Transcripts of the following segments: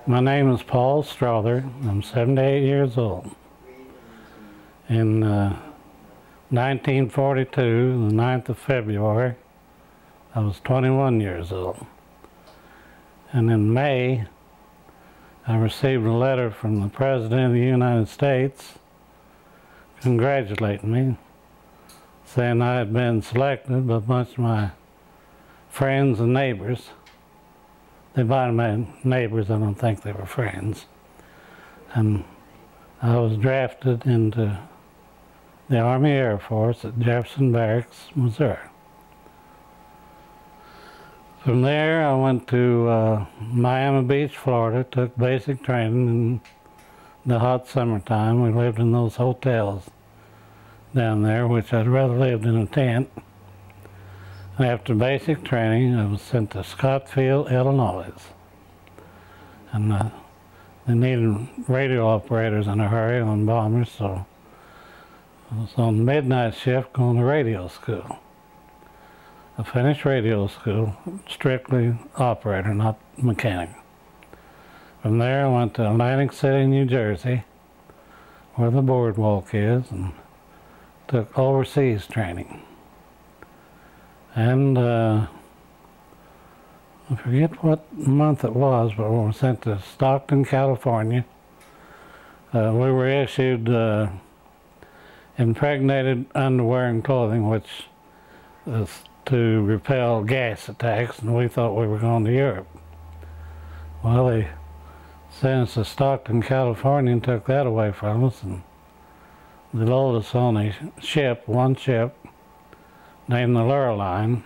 My name is Paul Strother. I'm 78 years old. In 1942, the 9th of February, I was 21 years old. And in May, I received a letter from the President of the United States congratulating me, saying I had been selected by a bunch of my friends and neighbors. They by my neighbors, I don't think they were friends. And I was drafted into the Army Air Force at Jefferson Barracks, Missouri. From there, I went to Miami Beach, Florida, took basic training in the hot summertime. We lived in those hotels down there, which I'd rather lived in a tent. After basic training, I was sent to Scottsville, Illinois. And they needed radio operators in a hurry on bombers, so I was on the midnight shift going to radio school. I finished radio school, strictly operator, not mechanic. From there, I went to Atlantic City, New Jersey, where the boardwalk is, and took overseas training. And I forget what month it was, but we were sent to Stockton, California. We were issued impregnated underwear and clothing, which is to repel gas attacks, and we thought we were going to Europe. Well, they sent us to Stockton, California, and took that away from us, and they loaded us on a ship, one ship, named the Lurline,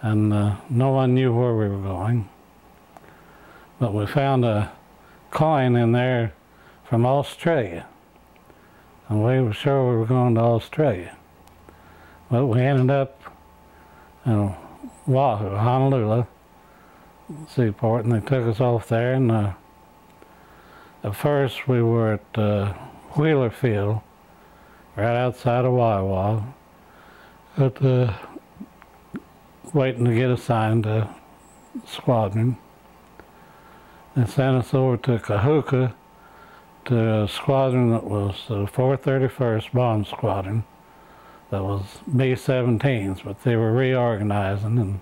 and no one knew where we were going. But we found a coin in there from Australia, and we were sure we were going to Australia. But we ended up in Oahu, Honolulu seaport, and they took us off there. And at first we were at Wheeler Field, right outside of WWII, but waiting to get assigned to squadron. They sent us over to Kahuku to a squadron that was the 431st Bomb Squadron. That was B-17s, but they were reorganizing, and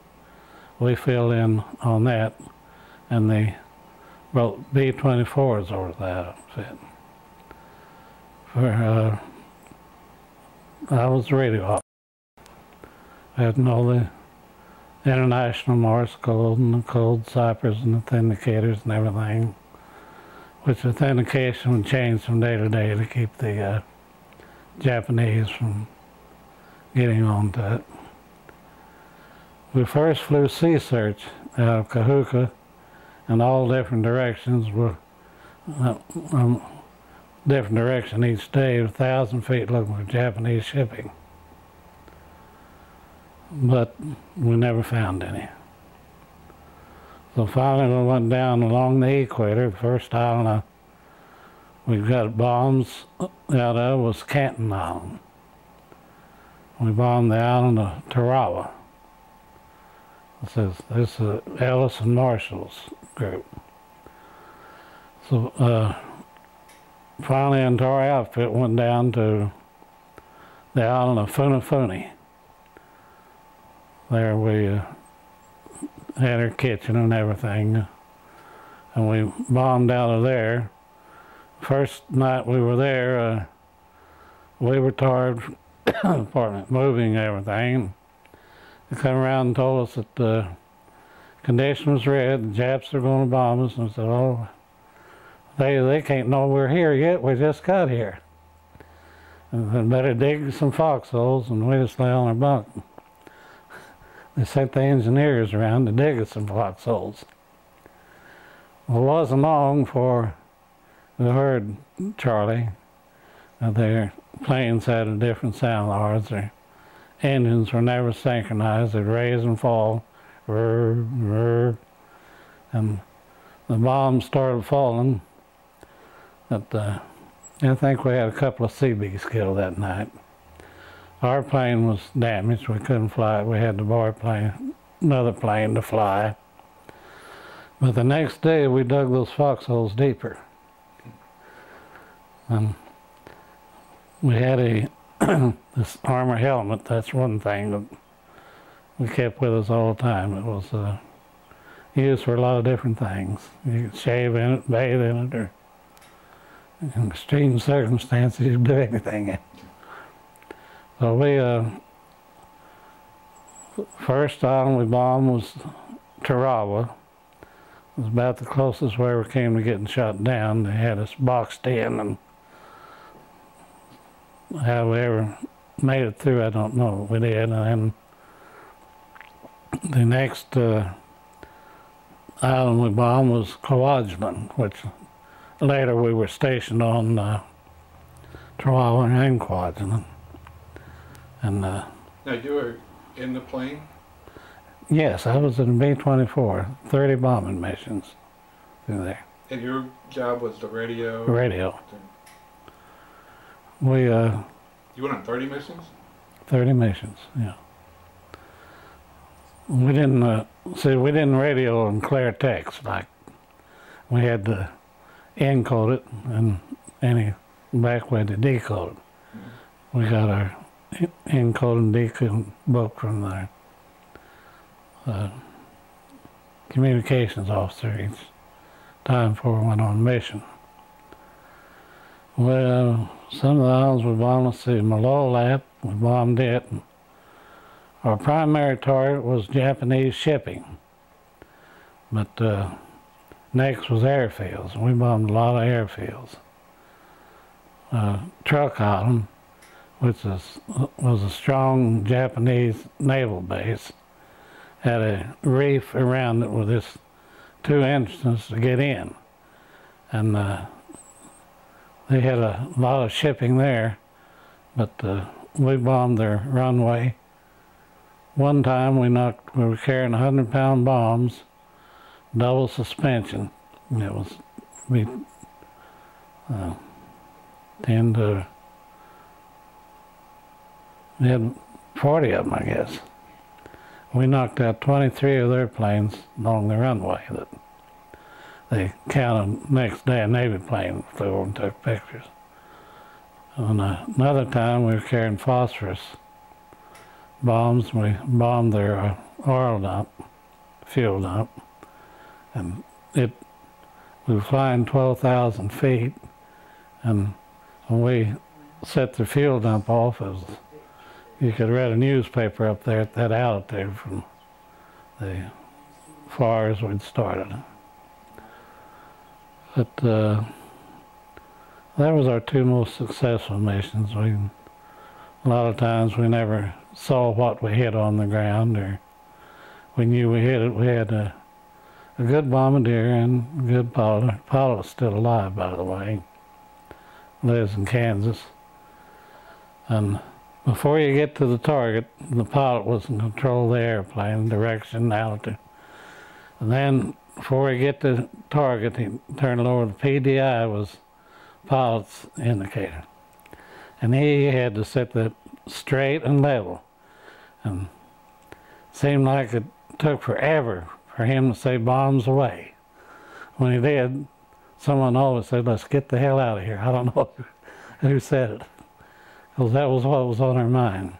we filled in on that, and they wrote B-24s over that outfit. I was radio operator. I had all the international Morse code and the code ciphers and authenticators and everything, which authentication would change from day to day to keep the Japanese from getting on to it. We first flew sea search out of Kahuku in all different directions, were different direction each day, 1,000 feet looking for Japanese shipping. But we never found any. So finally we went down along the equator. The first island we got bombs out of was Canton Island. We bombed the island of Tarawa. This is Ellis and Marshall's group. So finally, our outfit went down to the island of Funafuni. There we had our kitchen and everything, and we bombed out of there. First night we were there, we were tired, moving everything. They come around and told us that the condition was red, the Japs are going to bomb us, and I said, oh, they can't know we're here yet, we just got here. And they better dig some foxholes, and we just lay on our bunk. They sent the engineers around to dig us some foxholes. Well, it wasn't long before we heard Charlie. Their planes had a different sound lines. Their engines were never synchronized. They'd raise and fall. And the bombs started falling. But I think we had a couple of Seabees killed that night. Our plane was damaged. We couldn't fly it. We had to borrow another plane to fly. But the next day we dug those foxholes deeper. And we had this armor helmet. That's one thing that we kept with us all the time. It was used for a lot of different things. You could shave in it, bathe in it, or in extreme circumstances, you could do anything in it. So we, first island we bombed was Tarawa. It was about the closest we ever came to getting shot down. They had us boxed in, and how we ever made it through, I don't know. We did, and then the next island we bombed was Kwajalein, which later we were stationed on Tarawa and Kwajalein. And now you were in the plane? Yes, I was in B-24, 30 bombing missions through there. And your job was the radio? Radio. We you went on 30 missions? 30 missions, yeah. We didn't we didn't radio and clear text. Like, we had to encode it and any back way to decode it. Mm-hmm. We got our encode and decode book from the communications officer each time before we went on mission. Well, some of the islands we bombed, let's see, Malolap, we bombed it. Our primary target was Japanese shipping, but next was airfields. We bombed a lot of airfields. Truck Island, which was a strong Japanese naval base, had a reef around it with this 2 entrances to get in, and they had a lot of shipping there, but we bombed their runway. One time we were carrying 100-pound bombs, double suspension. It was, we 10 to, we had 40 of them, I guess. We knocked out 23 of their planes along the runway that they counted next day. A Navy plane flew over and took pictures. And another time we were carrying phosphorus bombs. We bombed their oil dump, fuel dump, and we were flying 12,000 feet, and when we set the fuel dump off, you could read a newspaper up there at that altitude from the fires we'd started. But that was our 2 most successful missions. A lot of times we never saw what we hit on the ground, or we knew we hit it. We had a good bombardier and a good pilot. The pilot was still alive, by the way. Lives in Kansas. And before you get to the target, the pilot was in control of the airplane, direction, altitude. And then before we get to the target, he turned it over. The PDI was pilot's indicator. And he had to set that straight and level. And it seemed like it took forever for him to say bombs away. When he did, someone always said, "Let's get the hell out of here." I don't know who said it, because that was what was on our mind.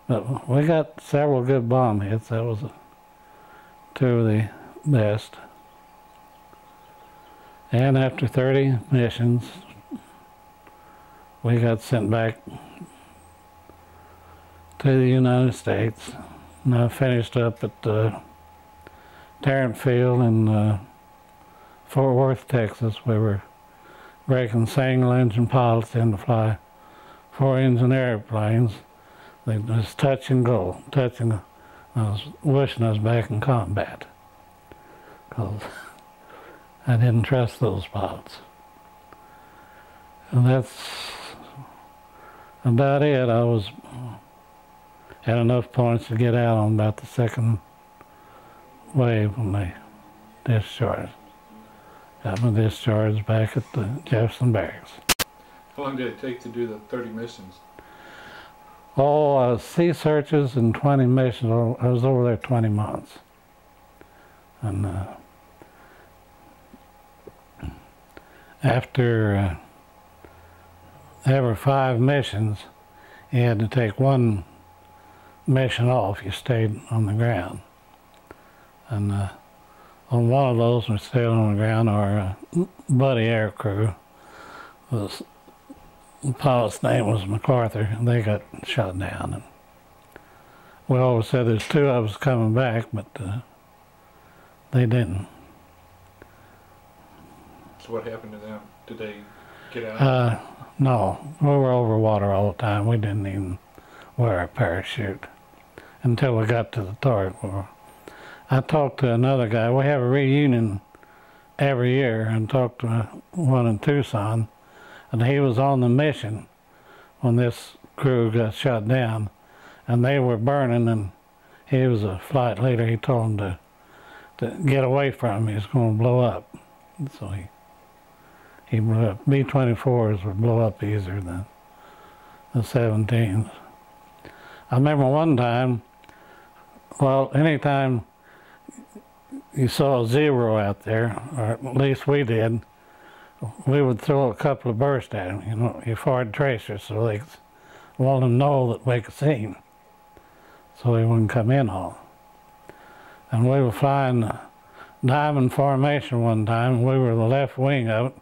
But we got several good bomb hits. That was 2 of the best. And after 30 missions, we got sent back to the United States. And I finished up at Tarrant Field in Fort Worth, Texas. We were breaking single engine pilots in to fly 4-engine airplanes. They just touch and go, touching. I was wishing I was back in combat, because I didn't trust those pilots. And that's about it. I had enough points to get out on about the 2nd wave when they discharged. Got my discharge back at the Jefferson Barracks. How long did it take to do the 30 missions? Oh, sea searches and 20 missions. I was over there 20 months. And after every 5 missions, you had to take 1 mission off. You stayed on the ground. And on one of those, we stayed on the ground. Our buddy air crew, the pilot's name was MacArthur, and they got shot down. And we always said there's 2 of us coming back, but they didn't. So what happened to them? Did they get out? No, we were over water all the time. We didn't even wear a parachute until we got to the target. I talked to another guy. We have a reunion every year, and talked to one in Tucson, and he was on the mission when this crew got shot down, and they were burning, and he was a flight leader. He told them to get away from him. He was going to blow up. So he blew up. B-24s would blow up easier than the 17s. I remember one time, well, anytime you saw a 0 out there, or at least we did, we would throw a couple of bursts at him, you know, your forward tracers, so they wanted to know that we could see him, so he wouldn't come in on. And we were flying diamond formation one time. We were the left wing of it,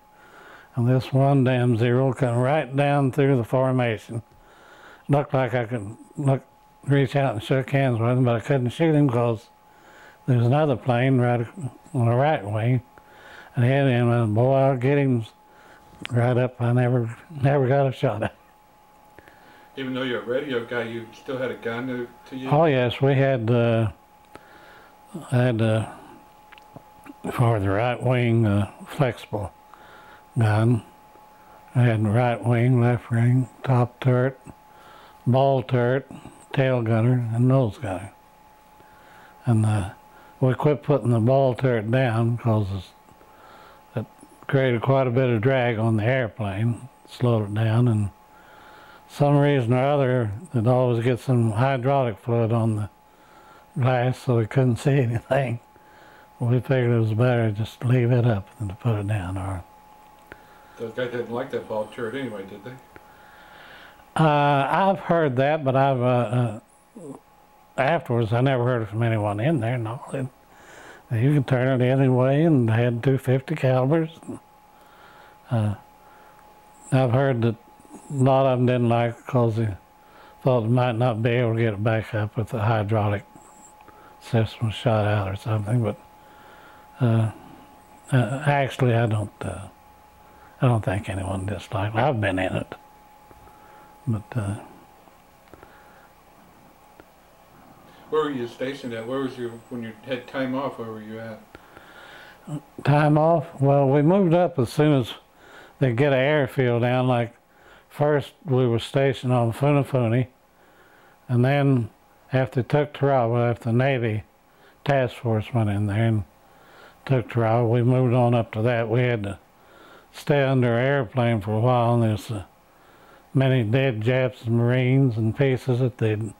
and this one damn 0 come right down through the formation. Looked like I could reach out and shake hands with him, but I couldn't shoot him because there was another plane right on the right wing, and he had him, and boy, I'll get him right up. I never got a shot at him. Even though you're a radio guy, you still had a gun to use? Oh yes, we had for the right wing flexible gun. I had the right wing, left wing, top turret, ball turret, tail gunner, and nose gunner. And we quit putting the ball turret down because it created quite a bit of drag on the airplane, slowed it down, and some reason or other it always gets some hydraulic fluid on the glass, so we couldn't see anything. We figured it was better just to leave it up than to put it down. Or those guys didn't like that ball turret anyway, did they? I've heard that, but I've afterwards I never heard it from anyone in there. No, you can turn it any way, and they had 250 calibers. I've heard that a lot of them didn't like it because they thought they might not be able to get it back up if the hydraulic system was shot out or something. But actually, I don't think anyone disliked it. I've been in it, but. Where were you stationed at? Where was you, when you had time off, where were you at? Time off? Well, we moved up as soon as they get an airfield down. Like, first we were stationed on Funafuni, and then after took Tarawa, after the Navy task force went in there and took Tarawa, we moved on up to that. We had to stay under an airplane for a while, and there's many dead Japs and Marines and pieces that they'd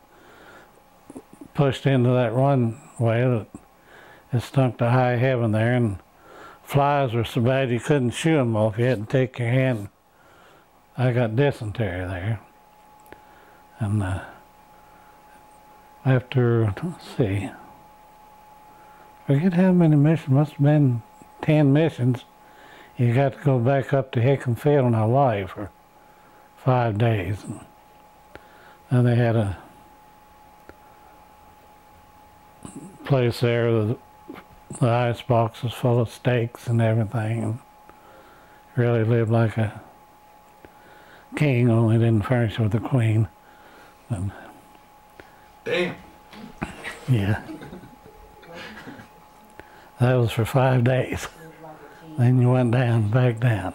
pushed into that runway that it stunk to high heaven there, and flies were so bad you couldn't shoo them off. You had to take your hand. I got dysentery there. And after, let's see, forget how many missions, must have been 10 missions. You got to go back up to Hickam Field in Hawaii for 5 days. And then they had a place there, the ice box was full of steaks and everything, and really lived like a king, only didn't furnish with a queen. And, damn. Yeah. That was for 5 days. Then you went down, back down.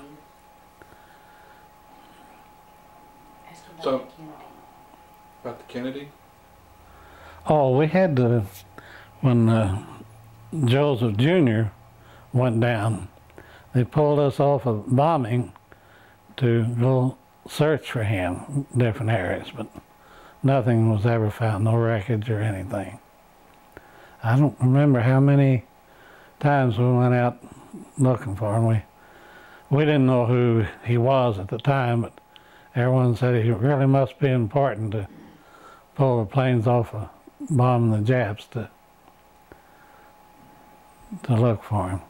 So, about the Kennedy? Oh, we had to, when Joseph Jr. went down, they pulled us off of bombing to go search for him in different areas, but nothing was ever found, no wreckage or anything. I don't remember how many times we went out looking for him. we didn't know who he was at the time, but everyone said he really must be important to pull the planes off of bombing the Japs to look for him.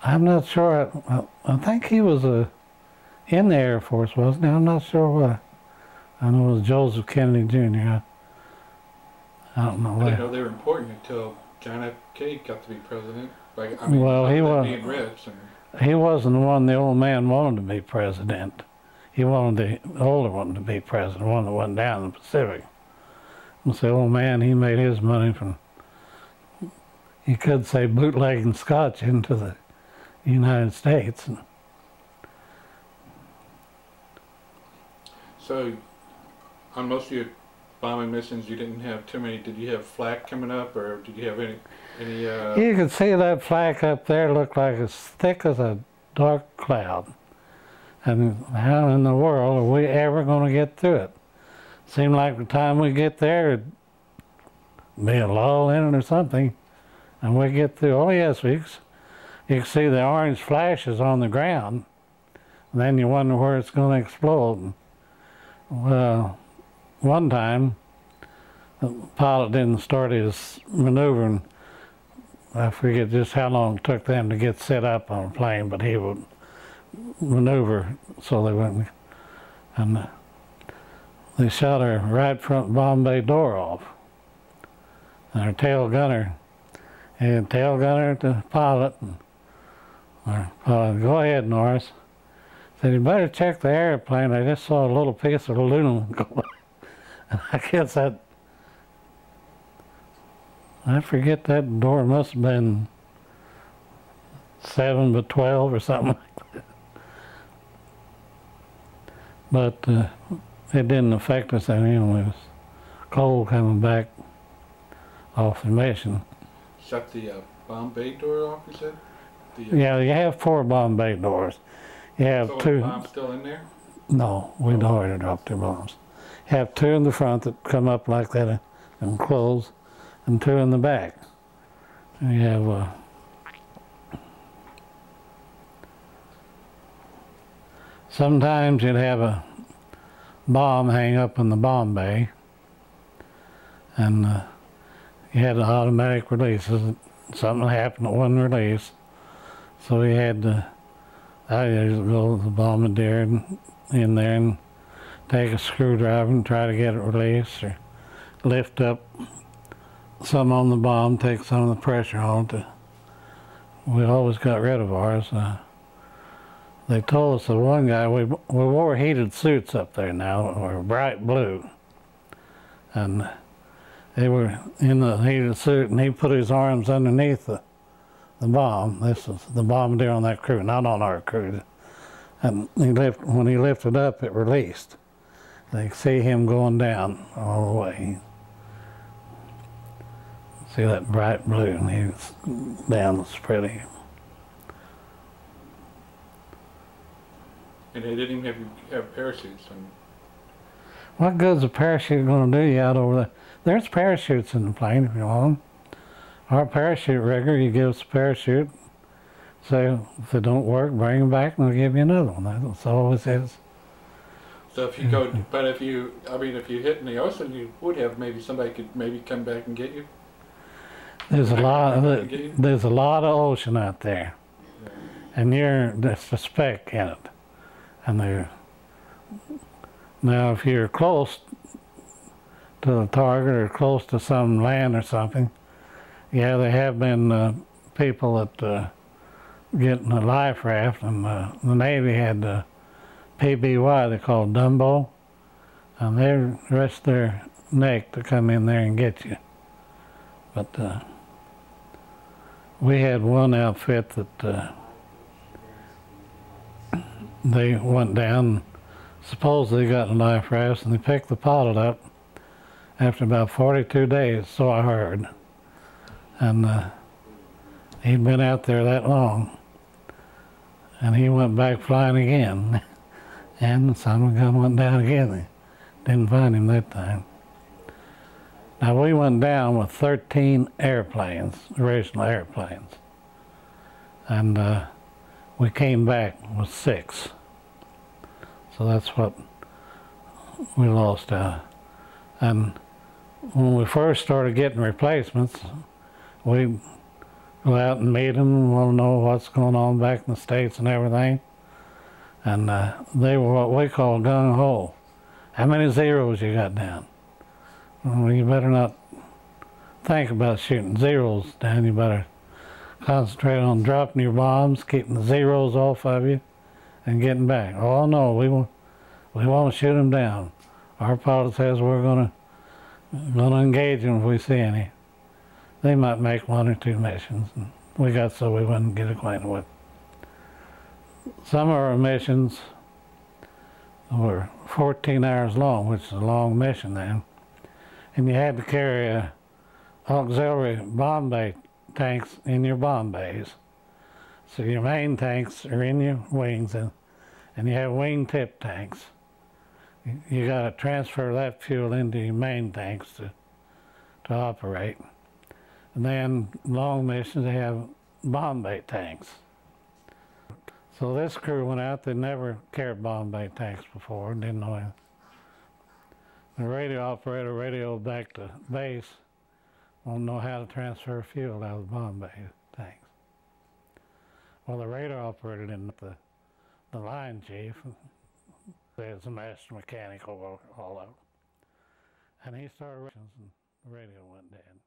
I'm not sure. I think he was in the Air Force, wasn't he? I'm not sure what. I know it was Joseph Kennedy Jr. I don't know. I didn't know they were important until John F. Kennedy got to be president. Like, I mean, Well, he was being rich. He wasn't the one the old man wanted to be president. He wanted the older one to be president, the one that went down in the Pacific. And so the old man, he made his money from, you could say, bootlegging scotch into the United States. So, on most of your bombing missions, you didn't have too many. Did you have flak coming up, or did you have any? You could see that flak up there looked like as thick as a dark cloud. And how in the world are we ever going to get through it? Seemed like the time we get there, it'd be a lull in it or something, and we get through. Oh yes, you can see the orange flashes on the ground, and then you wonder where it's going to explode. Well, one time, the pilot didn't start his maneuvering. I forget just how long it took them to get set up on a plane, but he would maneuver so they wouldn't. And they shot our right front bomb bay door off. And our tail gunner, and tail gunner at the pilot, and our pilot, go ahead, Norris. Said, you better check the airplane. I just saw a little piece of aluminum go by. And I guess that, I forget, that door must have been 7 by 12 or something like that. But it didn't affect us any. It was cold coming back off the mission. Shut the bomb bay door off, you said? Yeah, you have 4 bomb bay doors. You have so 2. The bomb's still in there? No, we'd already dropped 2 bombs. You have 2 in the front that come up like that and close, and 2 in the back. And you have sometimes you'd have a bomb hang up in the bomb bay, and you had the automatic releases. Something happened, it wasn't released, so we had to, I usually go to the bombardier in there and take a screwdriver and try to get it released, or lift up some on the bomb, take some of the pressure on it. We always got rid of ours. They told us that one guy, we wore heated suits up there now, or bright blue, and they were in the heated suit, and he put his arms underneath the bomb. This was the bombardier on that crew, not on our crew. And when he lifted up, it released. They could see him going down all the way. See that bright blue, and he was down spreading. And they didn't even have parachutes. What good's a parachute going to do you out over there? There's parachutes in the plane if you want them. Our parachute rigger, you give us a parachute, say if they don't work, bring them back and they'll give you another one. That's all it is. So if you go, but if you, I mean, if you hit in the ocean, you would have maybe somebody could maybe come back and get you. There's a lot of ocean out there, yeah. And you're just a speck in it. And now if you're close to the target or close to some land or something, yeah, there have been people that get in a life raft, and the Navy had the PBY, they call it Dumbo, and they risk their neck to come in there and get you. But we had one outfit that they went down, supposedly got in life rafts, and they picked the pilot up after about 42 days, so I heard. And he'd been out there that long, and he went back flying again. And the son of a gun went down again. They didn't find him that time. Now we went down with 13 airplanes, original airplanes. And we came back with 6. So that's what we lost out. And when we first started getting replacements, we go out and meet them, want to know what's going on back in the States and everything. And they were what we call gung-ho. How many zeros you got down? Well, you better not think about shooting zeros down. You better concentrate on dropping your bombs, keeping the zeros off of you, and getting back. Oh no, we won't shoot them down. Our pilot says we're gonna engage them if we see any. They might make 1 or 2 missions, and we got so we wouldn't get acquainted with. Some of our missions were 14 hours long, which is a long mission then, and you had to carry auxiliary bomb bay tanks in your bomb bays. So your main tanks are in your wings, and you have wingtip tanks. You got to transfer that fuel into your main tanks to operate. And then long missions, they have bomb bay tanks. So this crew went out, they never carried bomb bay tanks before, didn't know anything. The radio operator radioed back to base, won't know how to transfer fuel out of the bomb bay tanks. Well, the radar operator didn't, the line chief, there's a master mechanic all over, and he started and the radio went dead.